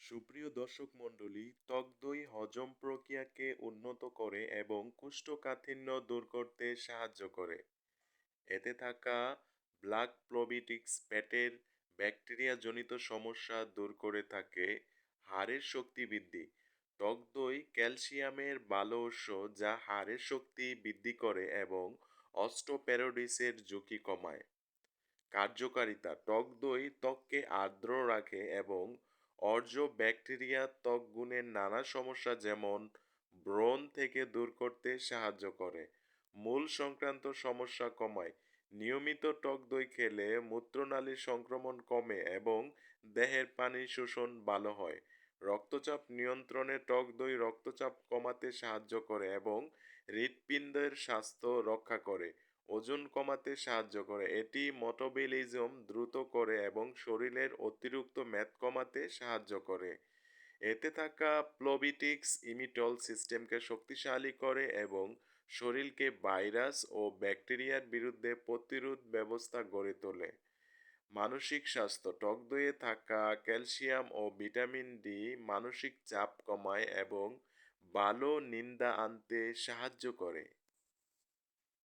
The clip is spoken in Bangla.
সুপ্রিয় দর্শক মণ্ডলী, টক দই হজম প্রক্রিয়াকে উন্নত করে এবং কোষ্ঠকাঠিন্য দূর করতে সাহায্য করে। এতে থাকা ব্ল্যাক প্রোবিটিক্স পেটের ব্যাকটেরিয়াজনিত সমস্যা দূর করে থাকে। হাড়ের শক্তি বৃদ্ধি। টক দই ক্যালসিয়ামের ভালো উৎস, যা হাড়ের শক্তি বৃদ্ধি করে এবং অস্টিওপোরোসিসের ঝুঁকি কমায়। কার্যকারিতা: টক দই ত্বককে আর্দ্র রাখে এবং অর্জ্য ব্যাকটেরিয়া ত্বক গুণের নানা সমস্যা যেমন ব্রণ থেকে দূর করতে সাহায্য করে। মূল সংক্রান্ত সমস্যা কমায়। নিয়মিত টক দই খেলে মূত্রনালীর সংক্রমণ কমে এবং দেহের পানি শোষণ ভালো হয়। রক্তচাপ নিয়ন্ত্রণে টক দই রক্তচাপ কমাতে সাহায্য করে এবং হৃৎপিণ্ডের স্বাস্থ্য রক্ষা করে। ওজন কমাতে সাহায্য করে। এটি মেটাবলিজম দ্রুত করে এবং শরীরের অতিরিক্ত মেদ কমাতে সাহায্য করে। এতে থাকা প্রোবিওটিক্স ইমিউন সিস্টেমকে শক্তিশালী করে এবং শরীরকে ভাইরাস ও ব্যাকটেরিয়ার বিরুদ্ধে প্রতিরোধ ব্যবস্থা গড়ে তোলে। মানসিক স্বাস্থ্য: টক দইয়ে থাকা ক্যালসিয়াম ও ভিটামিন ডি মানসিক চাপ কমায় এবং ভালো নিদ্রা আনতে সাহায্য করে।